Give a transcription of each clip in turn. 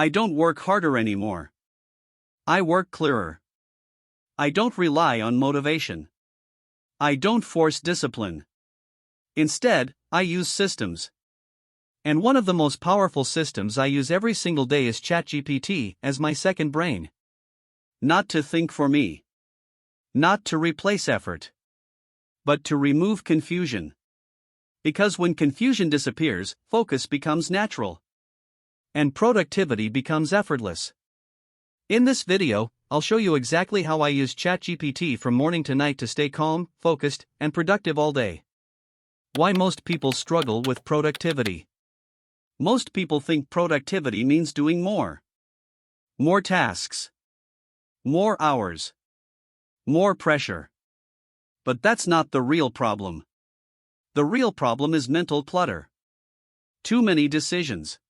I don't work harder anymore. I work clearer. I don't rely on motivation. I don't force discipline. Instead, I use systems. And one of the most powerful systems I use every single day is ChatGPT as my second brain. Not to think for me. Not to replace effort. But to remove confusion. Because when confusion disappears, focus becomes natural. And productivity becomes effortless. In this video, I'll show you exactly how I use ChatGPT from morning to night to stay calm, focused, and productive all day. Why most people struggle with productivity. Most people think productivity means doing more. More tasks. More hours. More pressure. But that's not the real problem. The real problem is mental clutter. Too many decisions.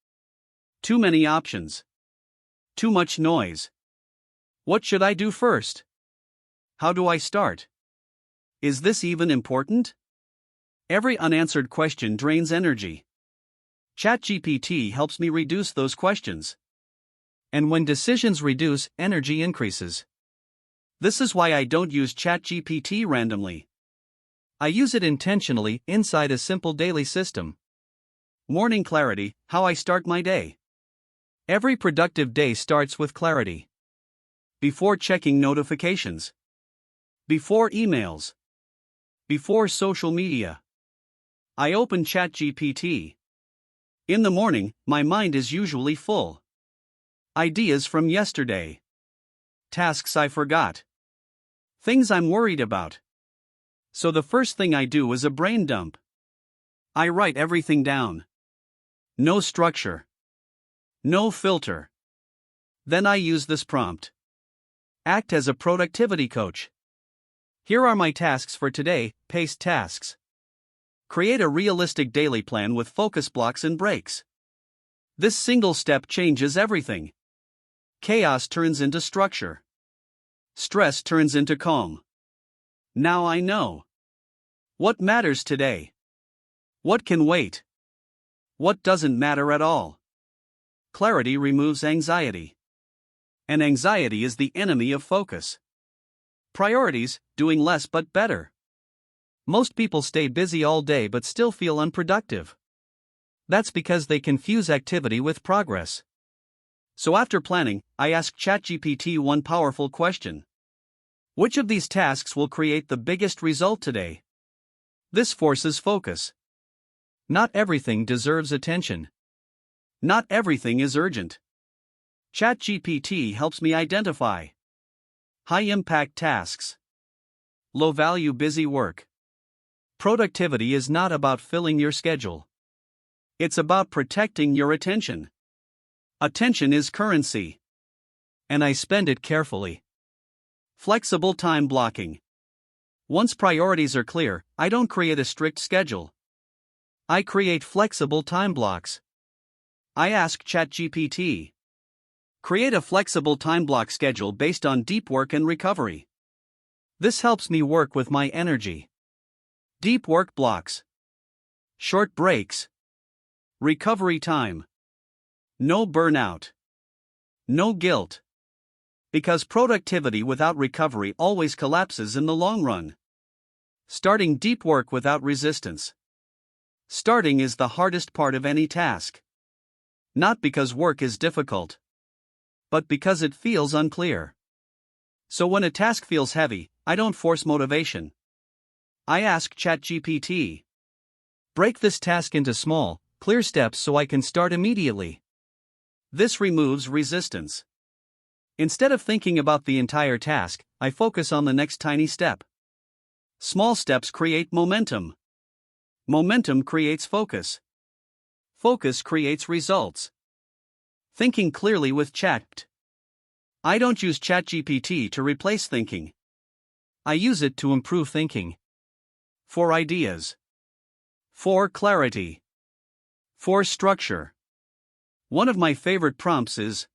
Too many options. Too much noise. What should I do first? How do I start? Is this even important? Every unanswered question drains energy. ChatGPT helps me reduce those questions. And when decisions reduce, energy increases. This is why I don't use ChatGPT randomly. I use it intentionally inside a simple daily system. Morning clarity, how I start my day. Every productive day starts with clarity. Before checking notifications. Before emails. Before social media. I open ChatGPT. In the morning, my mind is usually full. Ideas from yesterday. Tasks I forgot. Things I'm worried about. So the first thing I do is a brain dump. I write everything down. No structure. No filter. Then I use this prompt. Act as a productivity coach. Here are my tasks for today, paste tasks. Create a realistic daily plan with focus blocks and breaks. This single step changes everything. Chaos turns into structure. Stress turns into calm. Now I know. What matters today? What can wait? What doesn't matter at all? Clarity removes anxiety. And anxiety is the enemy of focus. Priorities, doing less but better. Most people stay busy all day but still feel unproductive. That's because they confuse activity with progress. So after planning, I ask ChatGPT one powerful question. Which of these tasks will create the biggest result today? This forces focus. Not everything deserves attention. Not everything is urgent. ChatGPT helps me identify high-impact tasks. Low-value busy work. Productivity is not about filling your schedule. It's about protecting your attention. Attention is currency. And I spend it carefully. Flexible time blocking. Once priorities are clear, I don't create a strict schedule. I create flexible time blocks. I ask ChatGPT. Create a flexible time block schedule based on deep work and recovery. This helps me work with my energy. Deep work blocks. Short breaks. Recovery time. No burnout. No guilt. Because productivity without recovery always collapses in the long run. Starting deep work without resistance. Starting is the hardest part of any task. Not because work is difficult, but because it feels unclear. So when a task feels heavy, I don't force motivation. I ask ChatGPT. Break this task into small, clear steps so I can start immediately. This removes resistance. Instead of thinking about the entire task, I focus on the next tiny step. Small steps create momentum. Momentum creates focus. Focus creates results. Thinking clearly with Chat. I don't use ChatGPT to replace thinking. I use it to improve thinking. For ideas. For clarity. For structure. One of my favorite prompts is,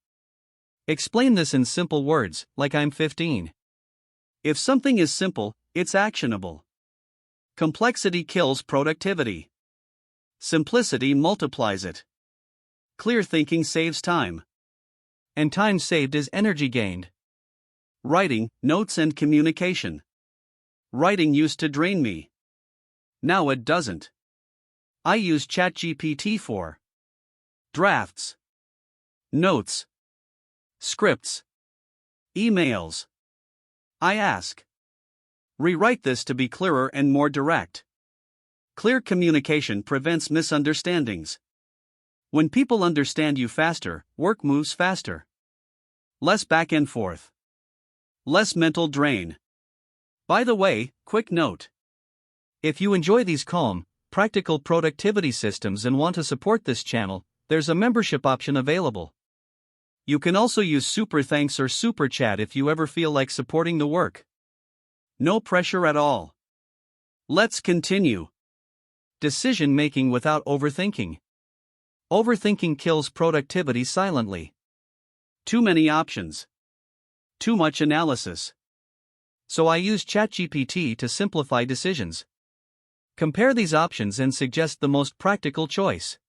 explain this in simple words, like I'm 15. If something is simple, it's actionable. Complexity kills productivity. Simplicity multiplies it. Clear thinking saves time. And time saved is energy gained. Writing, notes, and communication. Writing used to drain me. Now it doesn't. I use ChatGPT for drafts, notes, scripts, emails. I ask, rewrite this to be clearer and more direct. Clear communication prevents misunderstandings. When people understand you faster, work moves faster. Less back and forth. Less mental drain. By the way, quick note. If you enjoy these calm, practical productivity systems and want to support this channel, there's a membership option available. You can also use Super Thanks or Super Chat if you ever feel like supporting the work. No pressure at all. Let's continue. Decision making without overthinking. Overthinking kills productivity silently. Too many options. Too much analysis. So I use ChatGPT to simplify decisions. Compare these options and suggest the most practical choice.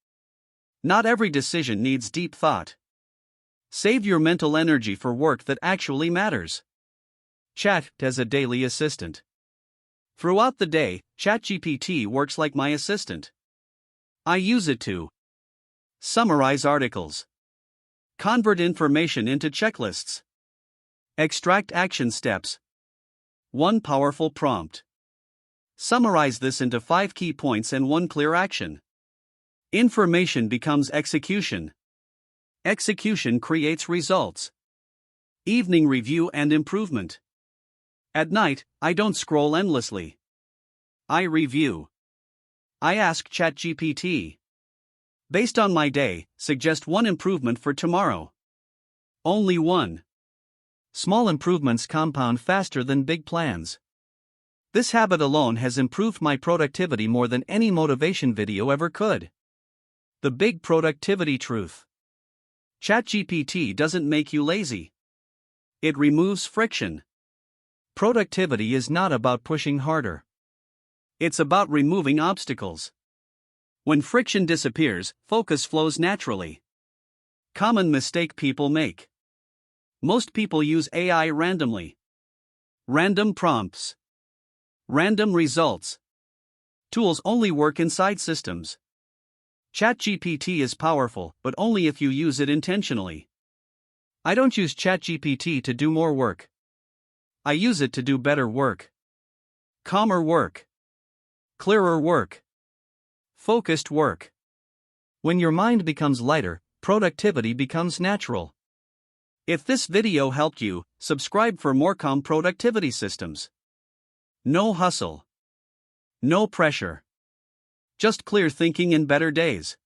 Not every decision needs deep thought. Save your mental energy for work that actually matters. Chat as a daily assistant. Throughout the day, ChatGPT works like my assistant. I use it to summarize articles, convert information into checklists, extract action steps. One powerful prompt. Summarize this into 5 key points and 1 clear action. Information becomes execution. Execution creates results. Evening review and improvement. At night, I don't scroll endlessly. I review. I ask ChatGPT. Based on my day, suggest 1 improvement for tomorrow. Only 1. Small improvements compound faster than big plans. This habit alone has improved my productivity more than any motivation video ever could. The big productivity truth. ChatGPT doesn't make you lazy. It removes friction. Productivity is not about pushing harder. It's about removing obstacles. When friction disappears, focus flows naturally. Common mistake people make. Most people use AI randomly. Random prompts. Random results. Tools only work inside systems. ChatGPT is powerful, but only if you use it intentionally. I don't use ChatGPT to do more work. I use it to do better work. Calmer work. Clearer work. Focused work. When your mind becomes lighter, productivity becomes natural. If this video helped you, subscribe for more calm productivity systems. No hustle. No pressure. Just clear thinking and better days.